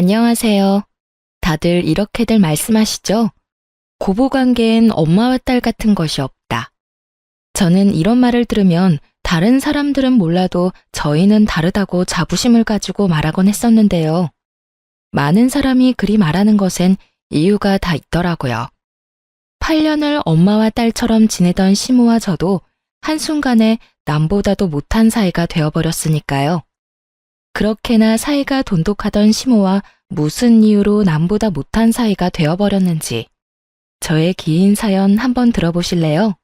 안녕하세요. 다들 이렇게들 말씀하시죠? 고부관계엔 엄마와 딸 같은 것이 없다. 저는 이런 말을 들으면 다른 사람들은 몰라도 저희는 다르다고 자부심을 가지고 말하곤 했었는데요. 많은 사람이 그리 말하는 것엔 이유가 다 있더라고요. 8년을 엄마와 딸처럼 지내던 시모와 저도 한순간에 남보다도 못한 사이가 되어버렸으니까요. 그렇게나 사이가 돈독하던 시모와 무슨 이유로 남보다 못한 사이가 되어버렸는지 저의 긴 사연 한번 들어보실래요?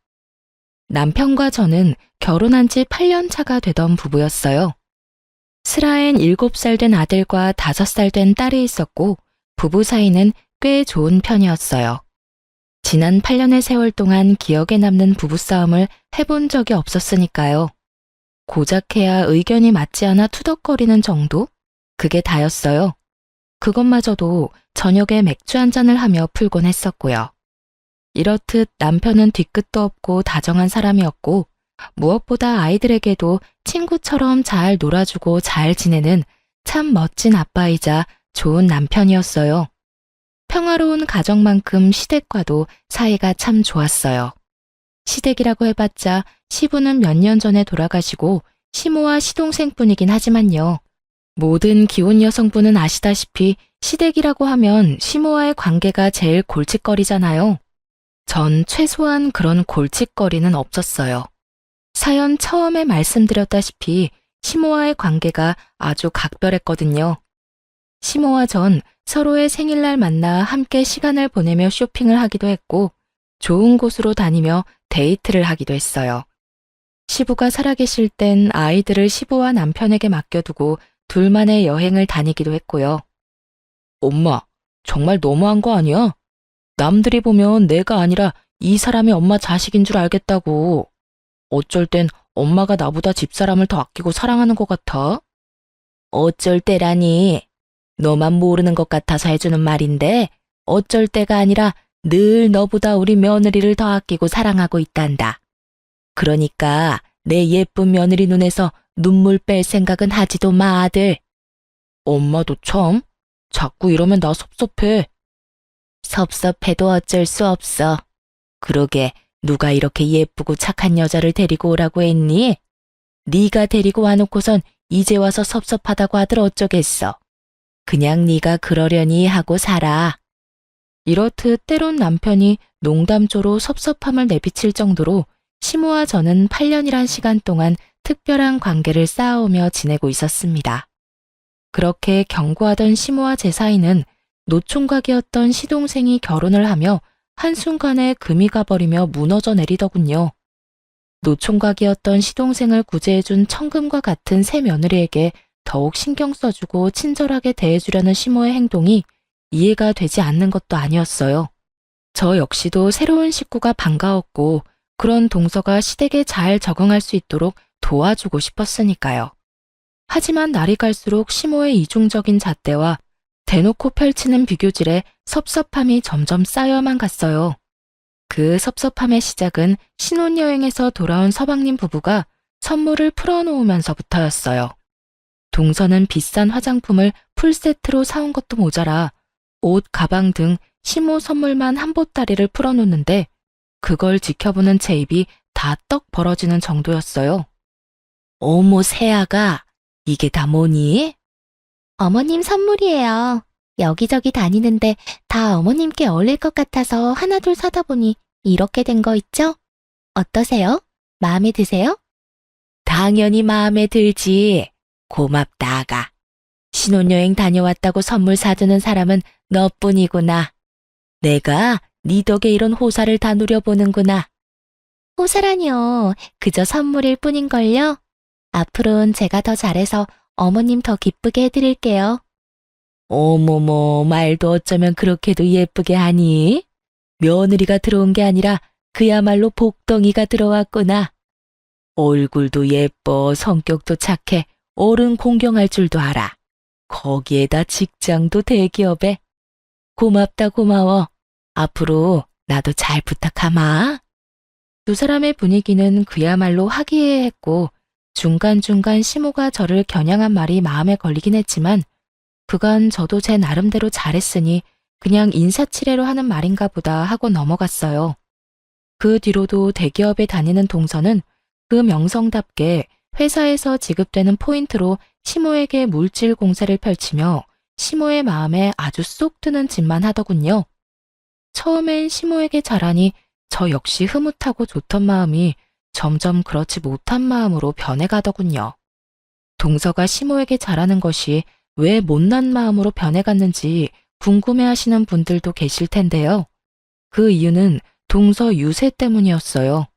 남편과 저는 결혼한 지 8년 차가 되던 부부였어요. 슬아엔 7살 된 아들과 5살 된 딸이 있었고 부부 사이는 꽤 좋은 편이었어요. 지난 8년의 세월 동안 기억에 남는 부부싸움을 해본 적이 없었으니까요. 고작해야 의견이 맞지 않아 투덕거리는 정도? 그게 다였어요. 그것마저도 저녁에 맥주 한 잔을 하며 풀곤 했었고요. 이렇듯 남편은 뒤끝도 없고 다정한 사람이었고 무엇보다 아이들에게도 친구처럼 잘 놀아주고 잘 지내는 참 멋진 아빠이자 좋은 남편이었어요. 평화로운 가정만큼 시댁과도 사이가 참 좋았어요. 시댁이라고 해봤자 시부는 몇 년 전에 돌아가시고 시모와 시동생뿐이긴 하지만요. 모든 기혼 여성분은 아시다시피 시댁이라고 하면 시모와의 관계가 제일 골칫거리잖아요. 전 최소한 그런 골칫거리는 없었어요. 사연 처음에 말씀드렸다시피 시모와의 관계가 아주 각별했거든요. 시모와 전 서로의 생일날 만나 함께 시간을 보내며 쇼핑을 하기도 했고 좋은 곳으로 다니며 데이트를 하기도 했어요. 시부가 살아계실 땐 아이들을 시부와 남편에게 맡겨두고 둘만의 여행을 다니기도 했고요. 엄마, 정말 너무한 거 아니야? 남들이 보면 내가 아니라 이 사람이 엄마 자식인 줄 알겠다고. 어쩔 땐 엄마가 나보다 집사람을 더 아끼고 사랑하는 것 같아. 어쩔 때라니. 너만 모르는 것 같아서 해주는 말인데 어쩔 때가 아니라 늘 너보다 우리 며느리를 더 아끼고 사랑하고 있단다. 그러니까 내 예쁜 며느리 눈에서 눈물 뺄 생각은 하지도 마, 아들. 엄마도 참. 자꾸 이러면 나 섭섭해. 섭섭해도 어쩔 수 없어. 그러게 누가 이렇게 예쁘고 착한 여자를 데리고 오라고 했니? 네가 데리고 와놓고선 이제 와서 섭섭하다고 하들 어쩌겠어. 그냥 네가 그러려니 하고 살아. 이렇듯 때론 남편이 농담조로 섭섭함을 내비칠 정도로 시모와 저는 8년이란 시간 동안 특별한 관계를 쌓아오며 지내고 있었습니다. 그렇게 견고하던 시모와 제 사이는 노총각이었던 시동생이 결혼을 하며 한순간에 금이 가버리며 무너져 내리더군요. 노총각이었던 시동생을 구제해준 청금과 같은 새 며느리에게 더욱 신경 써주고 친절하게 대해주려는 시모의 행동이 이해가 되지 않는 것도 아니었어요. 저 역시도 새로운 식구가 반가웠고 그런 동서가 시댁에 잘 적응할 수 있도록 도와주고 싶었으니까요. 하지만 날이 갈수록 시모의 이중적인 잣대와 대놓고 펼치는 비교질에 섭섭함이 점점 쌓여만 갔어요. 그 섭섭함의 시작은 신혼여행에서 돌아온 서방님 부부가 선물을 풀어놓으면서부터였어요. 동서는 비싼 화장품을 풀세트로 사온 것도 모자라 옷, 가방 등 시모 선물만 한 보따리를 풀어놓는데 그걸 지켜보는 제 입이 다 떡 벌어지는 정도였어요. 어머 새아가 이게 다 뭐니? 어머님 선물이에요. 여기저기 다니는데 다 어머님께 어울릴 것 같아서 하나둘 사다 보니 이렇게 된 거 있죠? 어떠세요? 마음에 드세요? 당연히 마음에 들지. 고맙다 아가. 신혼여행 다녀왔다고 선물 사주는 사람은 너뿐이구나. 내가 네 덕에 이런 호사를 다 누려보는구나. 호사라뇨. 그저 선물일 뿐인걸요. 앞으로는 제가 더 잘해서 어머님 더 기쁘게 해드릴게요. 어머머, 말도 어쩌면 그렇게도 예쁘게 하니? 며느리가 들어온 게 아니라 그야말로 복덩이가 들어왔구나. 얼굴도 예뻐, 성격도 착해, 어른 공경할 줄도 알아. 거기에다 직장도 대기업에. 고맙다 고마워. 앞으로 나도 잘 부탁하마. 두 사람의 분위기는 그야말로 화기애애했고 중간중간 시모가 저를 겨냥한 말이 마음에 걸리긴 했지만 그간 저도 제 나름대로 잘했으니 그냥 인사치레로 하는 말인가 보다 하고 넘어갔어요. 그 뒤로도 대기업에 다니는 동서는 그 명성답게 회사에서 지급되는 포인트로 시모에게 물질 공세를 펼치며 시모의 마음에 아주 쏙 드는 짓만 하더군요. 처음엔 시모에게 잘하니 저 역시 흐뭇하고 좋던 마음이 점점 그렇지 못한 마음으로 변해가더군요. 동서가 시모에게 잘하는 것이 왜 못난 마음으로 변해갔는지 궁금해하시는 분들도 계실 텐데요. 그 이유는 동서 유세 때문이었어요.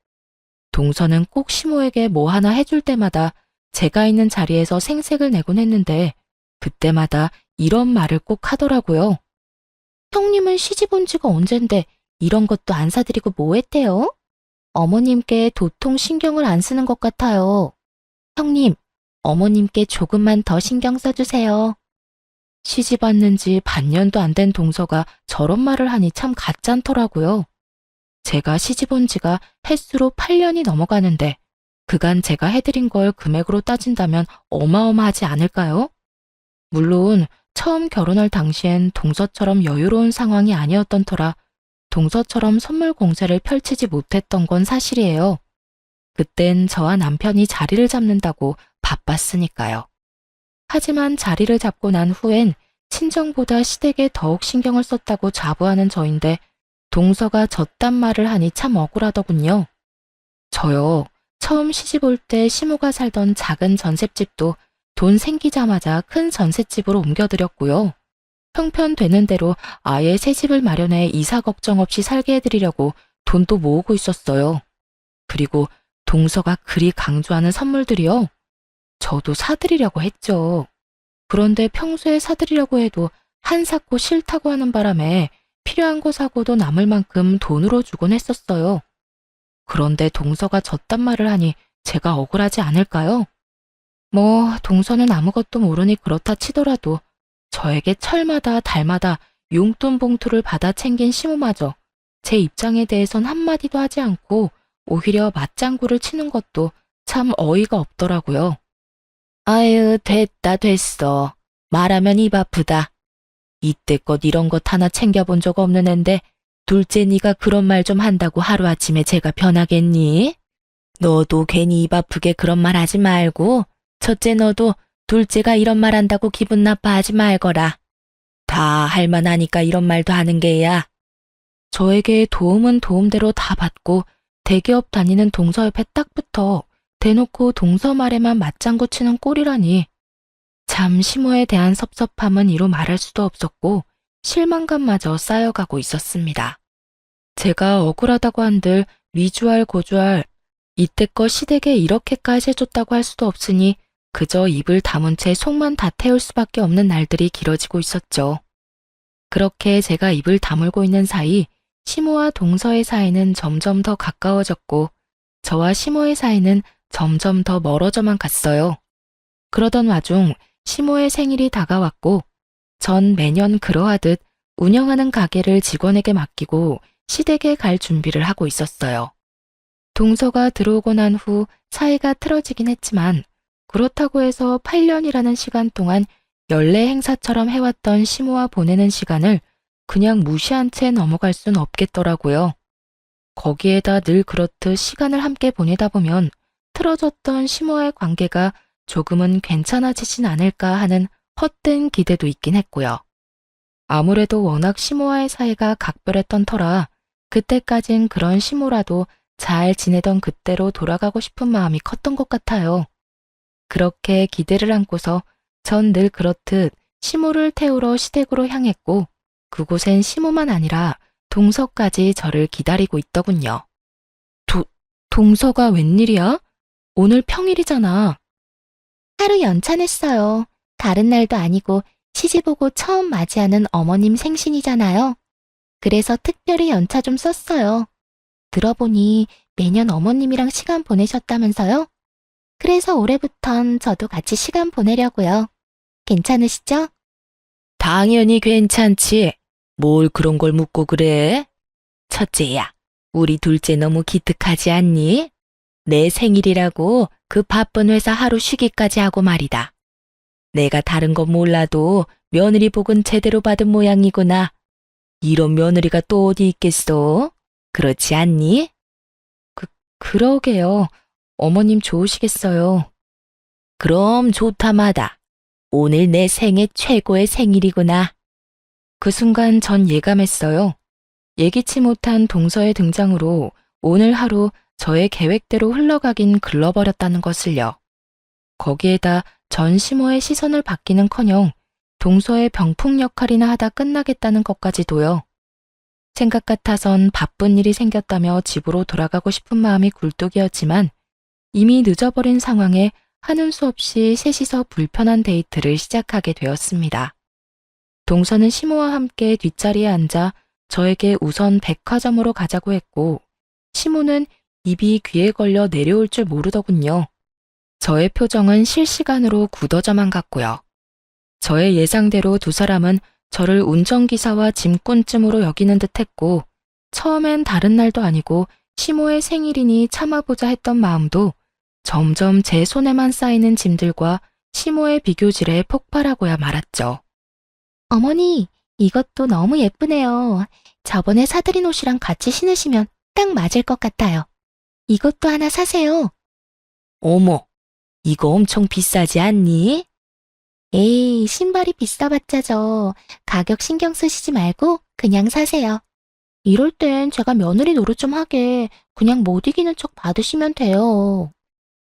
동서는 꼭 시모에게 뭐 하나 해줄 때마다 제가 있는 자리에서 생색을 내곤 했는데 그때마다 이런 말을 꼭 하더라고요. 형님은 시집 온 지가 언젠데 이런 것도 안 사드리고 뭐 했대요? 어머님께 도통 신경을 안 쓰는 것 같아요. 형님, 어머님께 조금만 더 신경 써주세요. 시집 왔는지 반년도 안 된 동서가 저런 말을 하니 참 가짠더라고요. 제가 시집 온 지가 햇수로 8년이 넘어가는데 그간 제가 해드린 걸 금액으로 따진다면 어마어마하지 않을까요? 물론 처음 결혼할 당시엔 동서처럼 여유로운 상황이 아니었던 터라 동서처럼 선물 공세를 펼치지 못했던 건 사실이에요. 그땐 저와 남편이 자리를 잡는다고 바빴으니까요. 하지만 자리를 잡고 난 후엔 친정보다 시댁에 더욱 신경을 썼다고 자부하는 저인데 동서가 저딴 말을 하니 참 억울하더군요. 저요, 처음 시집 올 때 시모가 살던 작은 전셋집도 돈 생기자마자 큰 전셋집으로 옮겨드렸고요. 형편되는 대로 아예 새 집을 마련해 이사 걱정 없이 살게 해드리려고 돈도 모으고 있었어요. 그리고 동서가 그리 강조하는 선물들이요. 저도 사드리려고 했죠. 그런데 평소에 사드리려고 해도 한 샀고 싫다고 하는 바람에 필요한 거 사고도 남을 만큼 돈으로 주곤 했었어요. 그런데 동서가 저딴 말을 하니 제가 억울하지 않을까요? 뭐 동서는 아무것도 모르니 그렇다 치더라도 저에게 철마다 달마다 용돈 봉투를 받아 챙긴 시모마저 제 입장에 대해선 한마디도 하지 않고 오히려 맞장구를 치는 것도 참 어이가 없더라고요. 아유, 됐어. 말하면 입 아프다. 이때껏 이런 것 하나 챙겨본 적 없는 앤데 둘째 네가 그런 말 좀 한다고 하루아침에 제가 변하겠니? 너도 괜히 입 아프게 그런 말 하지 말고 첫째 너도 둘째가 이런 말 한다고 기분 나빠하지 말거라. 다 할만하니까 이런 말도 하는 게야. 저에게 도움은 도움대로 다 받고 대기업 다니는 동서 옆에 딱 붙어 대놓고 동서 말에만 맞장구 치는 꼴이라니. 참 시모에 대한 섭섭함은 이루 말할 수도 없었고 실망감마저 쌓여가고 있었습니다. 제가 억울하다고 한들 위주할 고주할 이때껏 시댁에 이렇게까지 해줬다고 할 수도 없으니 그저 입을 다문 채 속만 다 태울 수밖에 없는 날들이 길어지고 있었죠. 그렇게 제가 입을 다물고 있는 사이 시모와 동서의 사이는 점점 더 가까워졌고 저와 시모의 사이는 점점 더 멀어져만 갔어요. 그러던 와중 시모의 생일이 다가왔고 전 매년 그러하듯 운영하는 가게를 직원에게 맡기고 시댁에 갈 준비를 하고 있었어요. 동서가 들어오고 난 후 사이가 틀어지긴 했지만 그렇다고 해서 8년이라는 시간 동안 연례 행사처럼 해왔던 시모와 보내는 시간을 그냥 무시한 채 넘어갈 순 없겠더라고요. 거기에다 늘 그렇듯 시간을 함께 보내다 보면 틀어졌던 시모와의 관계가 조금은 괜찮아지진 않을까 하는 헛된 기대도 있긴 했고요. 아무래도 워낙 시모와의 사이가 각별했던 터라 그때까진 그런 시모라도 잘 지내던 그때로 돌아가고 싶은 마음이 컸던 것 같아요. 그렇게 기대를 안고서 전 늘 그렇듯 시모를 태우러 시댁으로 향했고 그곳엔 시모만 아니라 동서까지 저를 기다리고 있더군요. 동서가 웬일이야? 오늘 평일이잖아. 하루 연차냈어요. 다른 날도 아니고 시집 오고 처음 맞이하는 어머님 생신이잖아요. 그래서 특별히 연차 좀 썼어요. 들어보니 매년 어머님이랑 시간 보내셨다면서요? 그래서 올해부턴 저도 같이 시간 보내려고요. 괜찮으시죠? 당연히 괜찮지. 뭘 그런 걸 묻고 그래? 첫째야, 우리 둘째 너무 기특하지 않니? 내 생일이라고 그 바쁜 회사 하루 쉬기까지 하고 말이다. 내가 다른 건 몰라도 며느리 복은 제대로 받은 모양이구나. 이런 며느리가 또 어디 있겠어? 그렇지 않니? 그러게요. 어머님 좋으시겠어요. 그럼 좋다마다. 오늘 내 생애 최고의 생일이구나. 그 순간 전 예감했어요. 예기치 못한 동서의 등장으로 오늘 하루 저의 계획대로 흘러가긴 글러버렸다는 것을요. 거기에다 전 시모의 시선을 받기는커녕 동서의 병풍 역할이나 하다 끝나겠다는 것까지도요. 생각 같아선 바쁜 일이 생겼다며 집으로 돌아가고 싶은 마음이 굴뚝이었지만 이미 늦어버린 상황에 하는 수 없이 셋이서 불편한 데이트를 시작하게 되었습니다. 동서는 시모와 함께 뒷자리에 앉아 저에게 우선 백화점으로 가자고 했고 시모는 입이 귀에 걸려 내려올 줄 모르더군요. 저의 표정은 실시간으로 굳어져만 갔고요. 저의 예상대로 두 사람은 저를 운전기사와 짐꾼쯤으로 여기는 듯 했고 처음엔 다른 날도 아니고 시모의 생일이니 참아보자 했던 마음도 점점 제 손에만 쌓이는 짐들과 시모의 비교질에 폭발하고야 말았죠. 어머니, 이것도 너무 예쁘네요. 저번에 사드린 옷이랑 같이 신으시면 딱 맞을 것 같아요. 이것도 하나 사세요. 어머, 이거 엄청 비싸지 않니? 에이, 신발이 비싸봤자죠. 가격 신경 쓰시지 말고 그냥 사세요. 이럴 땐 제가 며느리 노릇 좀 하게 그냥 못 이기는 척 받으시면 돼요.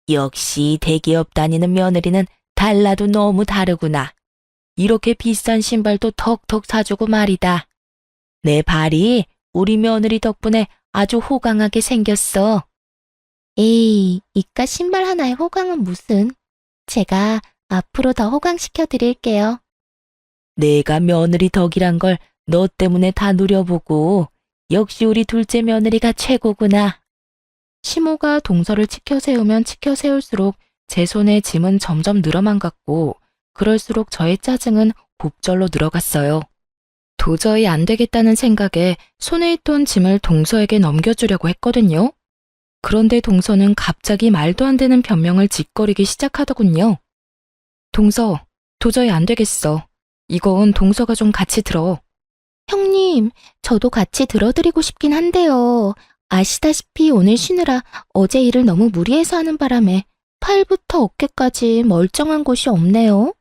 역시 대기업 다니는 며느리는 달라도 너무 다르구나. 이렇게 비싼 신발도 턱턱 사주고 말이다. 내 발이 우리 며느리 덕분에 아주 호강하게 생겼어. 에이, 이깟 신발 하나에 호강은 무슨. 제가 앞으로 더 호강시켜 드릴게요. 내가 며느리 덕이란 걸 너 때문에 다 누려보고 역시 우리 둘째 며느리가 최고구나. 시모가 동서를 치켜 세우면 치켜 세울수록 제 손에 짐은 점점 늘어만 갔고 그럴수록 저의 짜증은 곱절로 늘어갔어요. 도저히 안 되겠다는 생각에 손에 있던 짐을 동서에게 넘겨주려고 했거든요. 그런데 동서는 갑자기 말도 안 되는 변명을 짓거리기 시작하더군요. 동서, 도저히 안 되겠어. 이건 동서가 좀 같이 들어. 형님, 저도 같이 들어드리고 싶긴 한데요. 아시다시피 오늘 쉬느라 어제 일을 너무 무리해서 하는 바람에 팔부터 어깨까지 멀쩡한 곳이 없네요.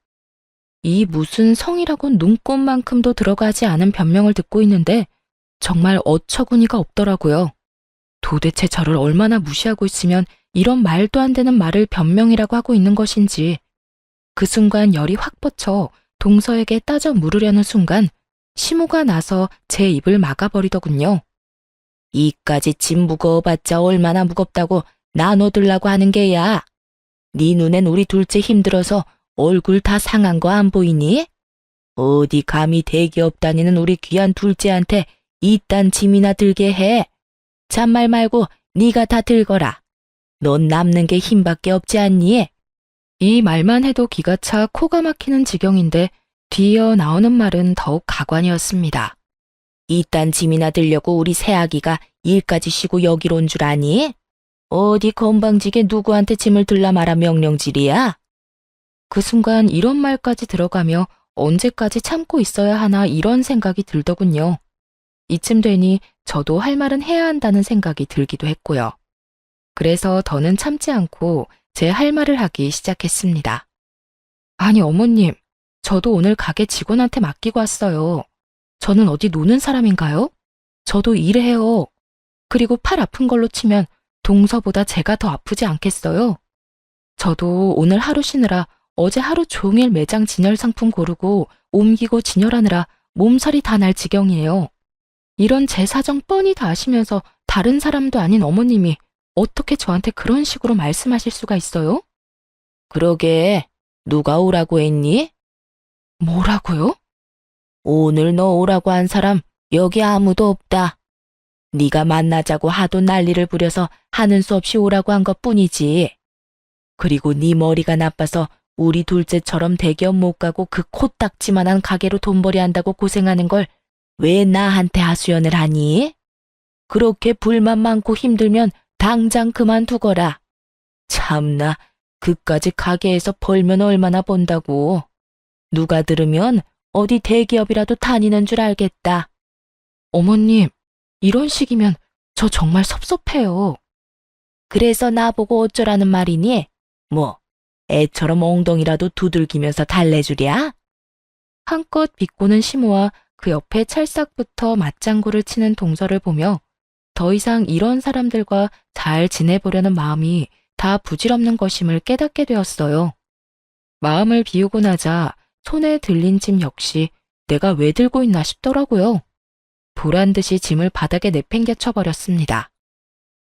이 무슨 성이라고 눈꼽만큼도 들어가지 않은 변명을 듣고 있는데 정말 어처구니가 없더라고요. 도대체 저를 얼마나 무시하고 있으면 이런 말도 안 되는 말을 변명이라고 하고 있는 것인지. 그 순간 열이 확 뻗쳐 동서에게 따져 물으려는 순간 시모가 나서 제 입을 막아버리더군요. 이까지 짐 무거워봤자 얼마나 무겁다고 나눠들라고 하는 게야. 네 눈엔 우리 둘째 힘들어서 얼굴 다 상한 거 안 보이니? 어디 감히 대기업 다니는 우리 귀한 둘째한테 이딴 짐이나 들게 해. 잔말 말고 네가 다 들거라. 넌 남는 게 힘밖에 없지 않니? 이 말만 해도 기가 차 코가 막히는 지경인데 뒤이어 나오는 말은 더욱 가관이었습니다. 이딴 짐이나 들려고 우리 새아기가 일까지 쉬고 여기로 온 줄 아니? 어디 건방지게 누구한테 짐을 들라 마라 명령질이야? 그 순간 이런 말까지 들어가며 언제까지 참고 있어야 하나 이런 생각이 들더군요. 이쯤 되니 저도 할 말은 해야 한다는 생각이 들기도 했고요. 그래서 더는 참지 않고 제 할 말을 하기 시작했습니다. 아니 어머님, 저도 오늘 가게 직원한테 맡기고 왔어요. 저는 어디 노는 사람인가요? 저도 일해요. 그리고 팔 아픈 걸로 치면 동서보다 제가 더 아프지 않겠어요? 저도 오늘 하루 쉬느라 어제 하루 종일 매장 진열 상품 고르고 옮기고 진열하느라 몸살이 다 날 지경이에요. 이런 제 사정 뻔히 다 아시면서 다른 사람도 아닌 어머님이 어떻게 저한테 그런 식으로 말씀하실 수가 있어요? 그러게, 누가 오라고 했니? 뭐라고요? 오늘 너 오라고 한 사람 여기 아무도 없다. 네가 만나자고 하도 난리를 부려서 하는 수 없이 오라고 한 것뿐이지. 그리고 네 머리가 나빠서 우리 둘째처럼 대기업 못 가고 그 코딱지만한 가게로 돈벌이 한다고 고생하는 걸 왜 나한테 하소연을 하니? 그렇게 불만 많고 힘들면 당장 그만두거라. 참나, 그까지 가게에서 벌면 얼마나 번다고. 누가 들으면 어디 대기업이라도 다니는 줄 알겠다. 어머님, 이런 식이면 저 정말 섭섭해요. 그래서 나보고 어쩌라는 말이니? 뭐, 애처럼 엉덩이라도 두들기면서 달래주랴? 한껏 비꼬는 시모와 그 옆에 찰싹부터 맞장구를 치는 동서를 보며 더 이상 이런 사람들과 잘 지내보려는 마음이 다 부질없는 것임을 깨닫게 되었어요. 마음을 비우고 나자 손에 들린 짐 역시 내가 왜 들고 있나 싶더라고요. 보란 듯이 짐을 바닥에 내팽개쳐 버렸습니다.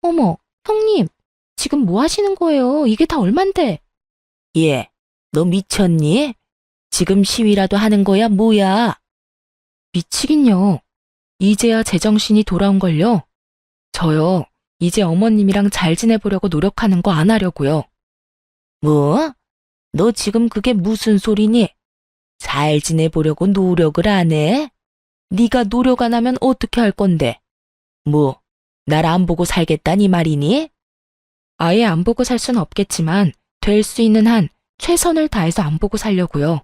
어머, 형님, 지금 뭐 하시는 거예요? 이게 다 얼만데? 예, 너 미쳤니? 지금 시위라도 하는 거야, 뭐야? 미치긴요. 이제야 제정신이 돌아온걸요. 저요, 이제 어머님이랑 잘 지내보려고 노력하는 거 안 하려고요. 뭐? 너 지금 그게 무슨 소리니? 잘 지내보려고 노력을 안 해? 네가 노력 안 하면 어떻게 할 건데? 뭐, 날 안 보고 살겠다니 말이니? 아예 안 보고 살 순 없겠지만 될 수 있는 한 최선을 다해서 안 보고 살려고요.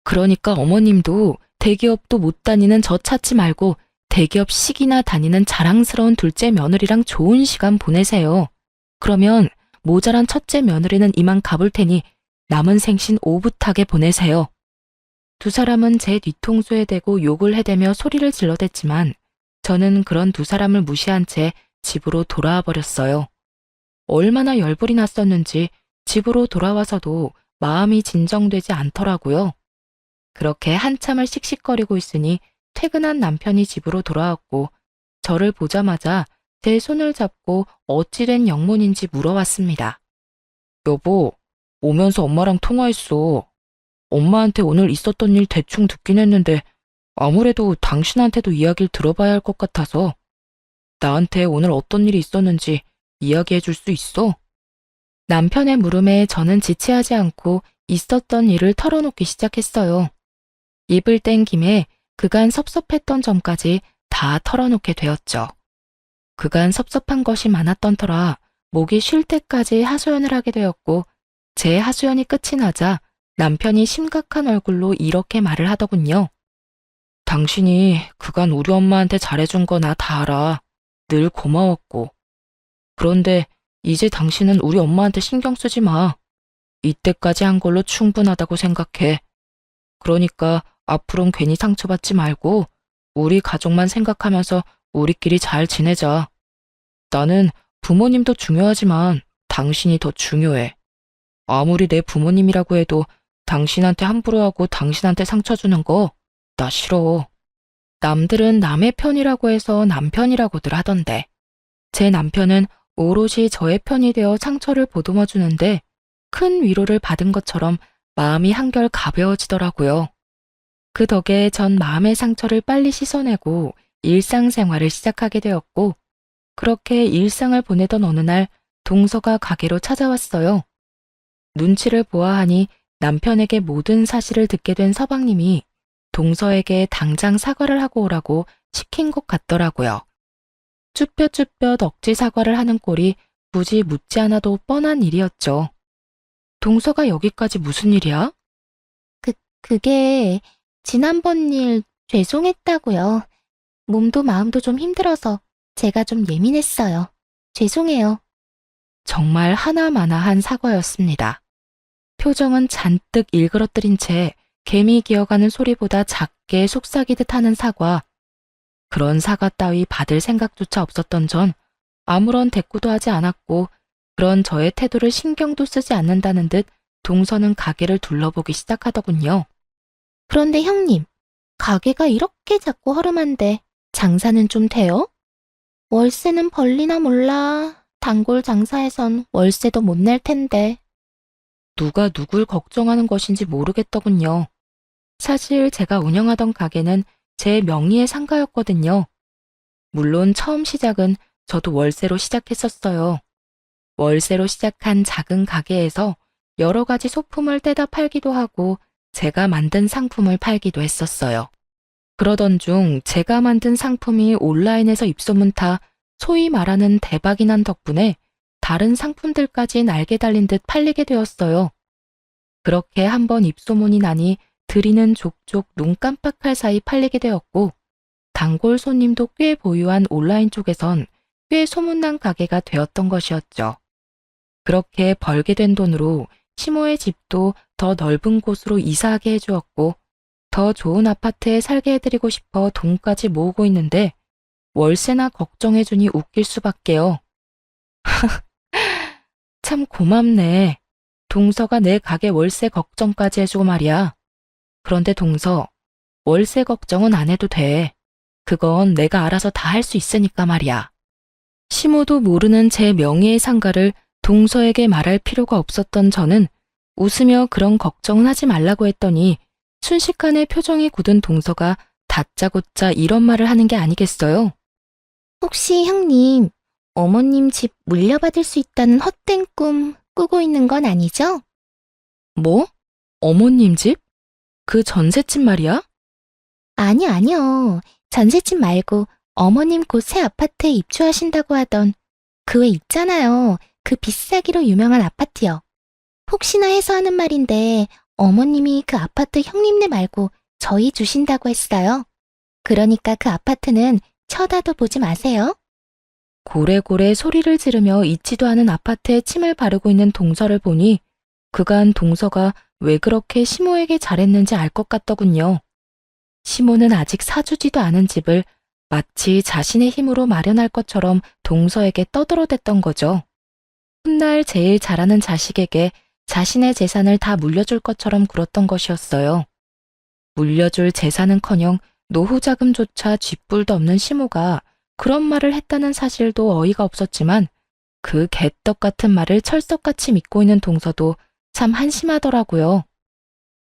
그러니까 어머님도 대기업도 못 다니는 저 찾지 말고 대기업식이나 다니는 자랑스러운 둘째 며느리랑 좋은 시간 보내세요. 그러면 모자란 첫째 며느리는 이만 가볼 테니 남은 생신 오붓하게 보내세요. 두 사람은 제 뒤통수에 대고 욕을 해대며 소리를 질러댔지만 저는 그런 두 사람을 무시한 채 집으로 돌아와 버렸어요. 얼마나 열불이 났었는지 집으로 돌아와서도 마음이 진정되지 않더라고요. 그렇게 한참을 씩씩거리고 있으니 퇴근한 남편이 집으로 돌아왔고 저를 보자마자 제 손을 잡고 어찌된 영문인지 물어왔습니다. 여보, 오면서 엄마랑 통화했어. 엄마한테 오늘 있었던 일 대충 듣긴 했는데 아무래도 당신한테도 이야기를 들어봐야 할 것 같아서 나한테 오늘 어떤 일이 있었는지 이야기해 줄 수 있어? 남편의 물음에 저는 지체하지 않고 있었던 일을 털어놓기 시작했어요. 입을 뗀 김에 그간 섭섭했던 점까지 다 털어놓게 되었죠. 그간 섭섭한 것이 많았던 터라 목이 쉴 때까지 하소연을 하게 되었고 제 하소연이 끝이 나자 남편이 심각한 얼굴로 이렇게 말을 하더군요. 당신이 그간 우리 엄마한테 잘해준 거 나 다 알아. 늘 고마웠고. 그런데 이제 당신은 우리 엄마한테 신경 쓰지 마. 이때까지 한 걸로 충분하다고 생각해. 그러니까 앞으론 괜히 상처받지 말고 우리 가족만 생각하면서 우리끼리 잘 지내자. 나는 부모님도 중요하지만 당신이 더 중요해. 아무리 내 부모님이라고 해도 당신한테 함부로 하고 당신한테 상처 주는 거 나 싫어. 남들은 남의 편이라고 해서 남편이라고들 하던데 제 남편은 오롯이 저의 편이 되어 상처를 보듬어 주는데 큰 위로를 받은 것처럼 마음이 한결 가벼워지더라고요. 그 덕에 전 마음의 상처를 빨리 씻어내고 일상생활을 시작하게 되었고 그렇게 일상을 보내던 어느 날 동서가 가게로 찾아왔어요. 눈치를 보아하니 남편에게 모든 사실을 듣게 된 서방님이 동서에게 당장 사과를 하고 오라고 시킨 것 같더라고요. 쭈뼛쭈뼛 억지 사과를 하는 꼴이 굳이 묻지 않아도 뻔한 일이었죠. 동서가 여기까지 무슨 일이야? 그게 지난번 일 죄송했다고요. 몸도 마음도 좀 힘들어서 제가 좀 예민했어요. 죄송해요. 정말 하나마나한 사과였습니다. 표정은 잔뜩 일그러뜨린 채 개미 기어가는 소리보다 작게 속삭이듯 하는 사과. 그런 사과 따위 받을 생각조차 없었던 전 아무런 대꾸도 하지 않았고 그런 저의 태도를 신경도 쓰지 않는다는 듯 동서는 가게를 둘러보기 시작하더군요. 그런데 형님, 가게가 이렇게 작고 허름한데 장사는 좀 돼요? 월세는 벌리나 몰라. 단골 장사에선 월세도 못 낼 텐데. 누가 누굴 걱정하는 것인지 모르겠더군요. 사실 제가 운영하던 가게는 제 명의의 상가였거든요. 물론 처음 시작은 저도 월세로 시작했었어요. 월세로 시작한 작은 가게에서 여러 가지 소품을 떼다 팔기도 하고 제가 만든 상품을 팔기도 했었어요. 그러던 중 제가 만든 상품이 온라인에서 입소문 타 소위 말하는 대박이 난 덕분에 다른 상품들까지 날개 달린 듯 팔리게 되었어요. 그렇게 한번 입소문이 나니 들이는 족족 눈 깜빡할 사이 팔리게 되었고 단골 손님도 꽤 보유한 온라인 쪽에선 꽤 소문난 가게가 되었던 것이었죠. 그렇게 벌게 된 돈으로 시모의 집도 더 넓은 곳으로 이사하게 해주었고 더 좋은 아파트에 살게 해드리고 싶어 돈까지 모으고 있는데 월세나 걱정해주니 웃길 수밖에요. 참 고맙네. 동서가 내 가게 월세 걱정까지 해주고 말이야. 그런데 동서, 월세 걱정은 안 해도 돼. 그건 내가 알아서 다 할 수 있으니까 말이야. 시모도 모르는 제 명예의 상가를 동서에게 말할 필요가 없었던 저는 웃으며 그런 걱정은 하지 말라고 했더니 순식간에 표정이 굳은 동서가 다짜고짜 이런 말을 하는 게 아니겠어요? 혹시 형님, 어머님 집 물려받을 수 있다는 헛된 꿈 꾸고 있는 건 아니죠? 뭐? 어머님 집? 그 전셋집 말이야? 아니요. 전셋집 말고 어머님 곧 새 아파트에 입주하신다고 하던 그 왜 있잖아요. 그 비싸기로 유명한 아파트요. 혹시나 해서 하는 말인데 어머님이 그 아파트 형님네 말고 저희 주신다고 했어요. 그러니까 그 아파트는 쳐다도 보지 마세요. 고래고래 소리를 지르며 있지도 않은 아파트에 침을 바르고 있는 동서를 보니 그간 동서가 왜 그렇게 시모에게 잘했는지 알 것 같더군요. 시모는 아직 사주지도 않은 집을 마치 자신의 힘으로 마련할 것처럼 동서에게 떠들어댔던 거죠. 훗날 제일 잘하는 자식에게 자신의 재산을 다 물려줄 것처럼 굴었던 것이었어요. 물려줄 재산은커녕 노후 자금조차 쥐뿔도 없는 시모가 그런 말을 했다는 사실도 어이가 없었지만 그 개떡 같은 말을 철석같이 믿고 있는 동서도 참 한심하더라고요.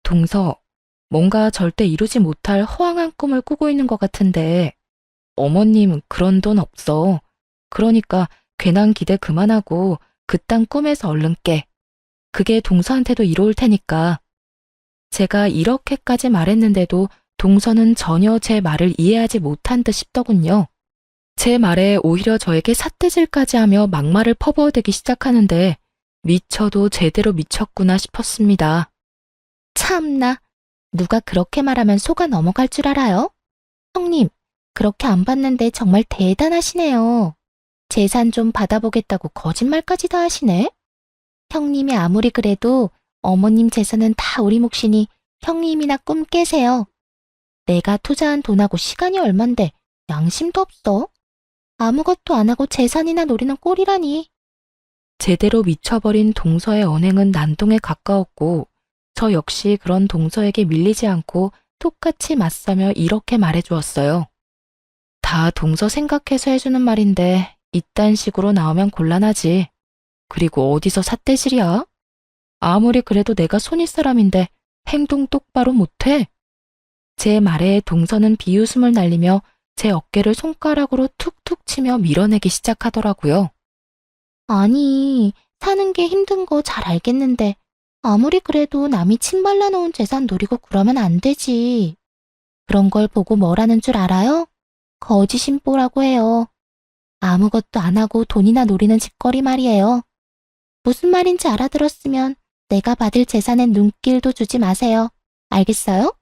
동서, 뭔가 절대 이루지 못할 허황한 꿈을 꾸고 있는 것 같은데 어머님 그런 돈 없어. 그러니까 괜한 기대 그만하고 그딴 꿈에서 얼른 깨. 그게 동서한테도 이로울 테니까. 제가 이렇게까지 말했는데도 동서는 전혀 제 말을 이해하지 못한 듯 싶더군요. 제 말에 오히려 저에게 삿대질까지 하며 막말을 퍼부어대기 시작하는데 미쳐도 제대로 미쳤구나 싶었습니다. 참나, 누가 그렇게 말하면 속아 넘어갈 줄 알아요? 형님, 그렇게 안 받는데 정말 대단하시네요. 재산 좀 받아보겠다고 거짓말까지 다 하시네? 형님이 아무리 그래도 어머님 재산은 다 우리 몫이니 형님이나 꿈 깨세요. 내가 투자한 돈하고 시간이 얼만데 양심도 없어. 아무것도 안 하고 재산이나 노리는 꼴이라니. 제대로 미쳐버린 동서의 언행은 난동에 가까웠고 저 역시 그런 동서에게 밀리지 않고 똑같이 맞서며 이렇게 말해주었어요. 다 동서 생각해서 해주는 말인데 이딴 식으로 나오면 곤란하지. 그리고 어디서 삿대질이야? 아무리 그래도 내가 손윗사람인데 행동 똑바로 못해? 제 말에 동서는 비웃음을 날리며 제 어깨를 손가락으로 툭툭 치며 밀어내기 시작하더라고요. 아니, 사는 게 힘든 거 잘 알겠는데 아무리 그래도 남이 침 발라놓은 재산 노리고 그러면 안 되지. 그런 걸 보고 뭐라는 줄 알아요? 거지심보라고 해요. 아무것도 안 하고 돈이나 노리는 짓거리 말이에요. 무슨 말인지 알아들었으면 내가 받을 재산엔 눈길도 주지 마세요. 알겠어요?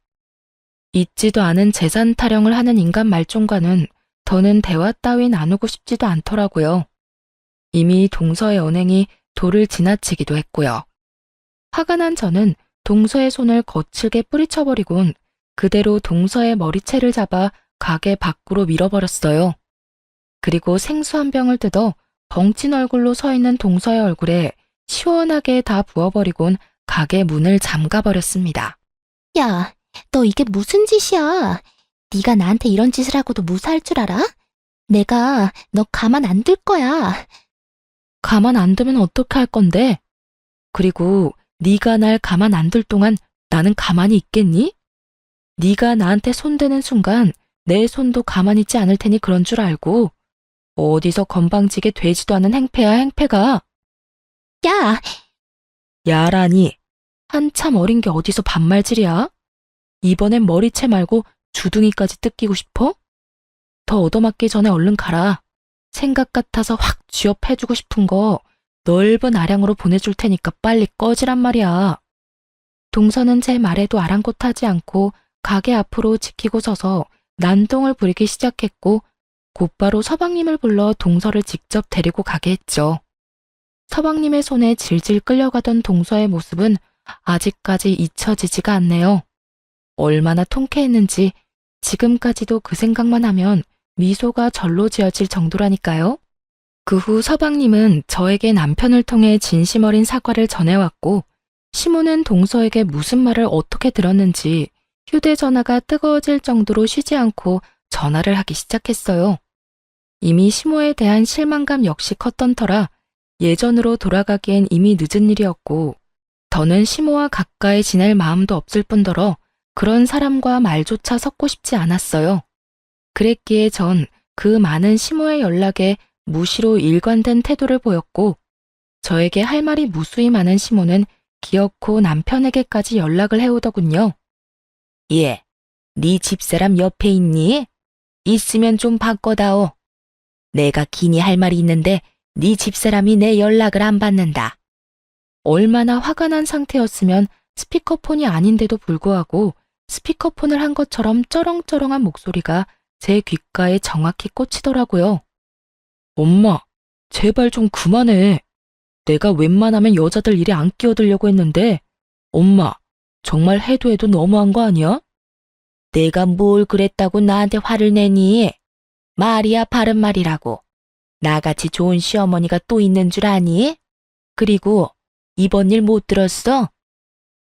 있지도 않은 재산 타령을 하는 인간 말종과는 더는 대화 따위 나누고 싶지도 않더라고요. 이미 동서의 언행이 도를 지나치기도 했고요. 화가 난 저는 동서의 손을 거칠게 뿌리쳐버리곤 그대로 동서의 머리채를 잡아 가게 밖으로 밀어버렸어요. 그리고 생수 한 병을 뜯어 벙찐 얼굴로 서 있는 동서의 얼굴에 시원하게 다 부어버리곤 가게 문을 잠가버렸습니다. 야, 너 이게 무슨 짓이야? 네가 나한테 이런 짓을 하고도 무사할 줄 알아? 내가 너 가만 안 둘 거야. 가만 안 두면 어떡할 건데? 그리고 네가 날 가만 안 둘 동안 나는 가만히 있겠니? 네가 나한테 손대는 순간 내 손도 가만히 있지 않을 테니 그런 줄 알고 어디서 건방지게 되지도 않은 행패야 행패가. 야, 야라니 한참 어린 게 어디서 반말질이야? 이번엔 머리채 말고 주둥이까지 뜯기고 싶어? 더 얻어맞기 전에 얼른 가라. 생각 같아서 확 쥐업해주고 싶은 거 넓은 아량으로 보내줄 테니까 빨리 꺼지란 말이야. 동서는 제 말에도 아랑곳하지 않고 가게 앞으로 지키고 서서 난동을 부리기 시작했고 곧바로 서방님을 불러 동서를 직접 데리고 가게 했죠. 서방님의 손에 질질 끌려가던 동서의 모습은 아직까지 잊혀지지가 않네요. 얼마나 통쾌했는지 지금까지도 그 생각만 하면 미소가 절로 지어질 정도라니까요. 그 후 서방님은 저에게 남편을 통해 진심 어린 사과를 전해왔고 시모는 동서에게 무슨 말을 어떻게 들었는지 휴대전화가 뜨거워질 정도로 쉬지 않고 전화를 하기 시작했어요. 이미 시모에 대한 실망감 역시 컸던 터라 예전으로 돌아가기엔 이미 늦은 일이었고 더는 시모와 가까이 지낼 마음도 없을 뿐더러 그런 사람과 말조차 섞고 싶지 않았어요. 그랬기에 전 그 많은 시모의 연락에 무시로 일관된 태도를 보였고 저에게 할 말이 무수히 많은 시모는 기어코 남편에게까지 연락을 해오더군요. 예, 네 집사람 옆에 있니? 있으면 좀 바꿔다오. 내가 기니 할 말이 있는데 네 집사람이 내 연락을 안 받는다. 얼마나 화가 난 상태였으면 스피커폰이 아닌데도 불구하고 스피커폰을 한 것처럼 쩌렁쩌렁한 목소리가 제 귓가에 정확히 꽂히더라고요. 엄마, 제발 좀 그만해. 내가 웬만하면 여자들 일에 안 끼어들려고 했는데 엄마, 정말 해도 해도 너무한 거 아니야? 내가 뭘 그랬다고 나한테 화를 내니? 말이야 바른 말이라고. 나같이 좋은 시어머니가 또 있는 줄 아니? 그리고 이번 일 못 들었어?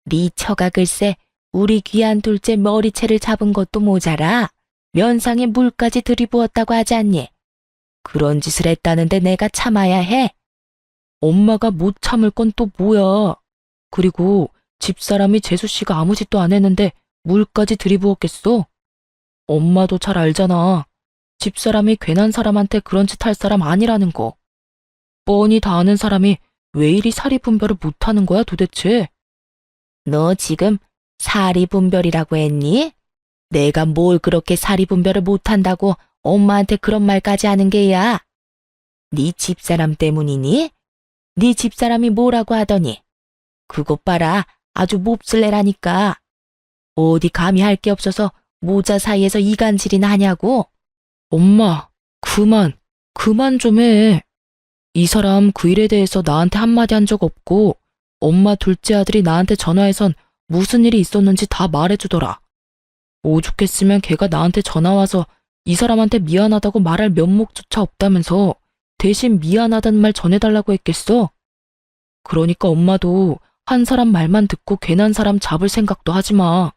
네 처가 글쎄 우리 귀한 둘째 머리채를 잡은 것도 모자라 면상에 물까지 들이부었다고 하지 않니? 그런 짓을 했다는데 내가 참아야 해? 엄마가 못 참을 건 또 뭐야? 그리고 집사람이 재수씨가 아무 짓도 안 했는데 물까지 들이부었겠어? 엄마도 잘 알잖아. 집사람이 괜한 사람한테 그런 짓 할 사람 아니라는 거. 뻔히 다 아는 사람이 왜 이리 사리분별을 못하는 거야 도대체? 너 지금 사리분별이라고 했니? 내가 뭘 그렇게 사리분별을 못한다고 엄마한테 그런 말까지 하는 게야? 네 집사람 때문이니? 네 집사람이 뭐라고 하더니? 그것 봐라, 아주 몹쓸래라니까. 어디 감히 할 게 없어서 모자 사이에서 이간질이나 하냐고? 엄마, 그만 좀 해. 이 사람 그 일에 대해서 나한테 한마디 한 적 없고 엄마 둘째 아들이 나한테 전화해선 무슨 일이 있었는지 다 말해주더라. 오죽했으면 걔가 나한테 전화와서 이 사람한테 미안하다고 말할 면목조차 없다면서 대신 미안하다는 말 전해달라고 했겠어? 그러니까 엄마도 한 사람 말만 듣고 괜한 사람 잡을 생각도 하지 마.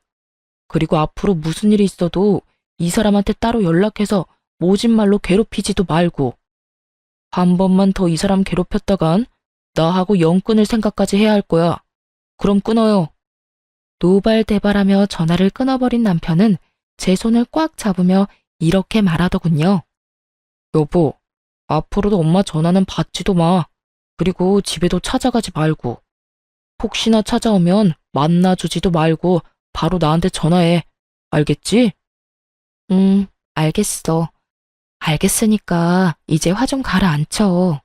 그리고 앞으로 무슨 일이 있어도 이 사람한테 따로 연락해서 모진 말로 괴롭히지도 말고. 한 번만 더 이 사람 괴롭혔다간 나하고 영 끊을 생각까지 해야 할 거야. 그럼 끊어요. 노발대발하며 전화를 끊어버린 남편은 제 손을 꽉 잡으며 이렇게 말하더군요. 여보, 앞으로도 엄마 전화는 받지도 마. 그리고 집에도 찾아가지 말고. 혹시나 찾아오면 만나주지도 말고 바로 나한테 전화해. 알겠지? 알겠어. 알겠으니까 이제 화 좀 가라앉혀.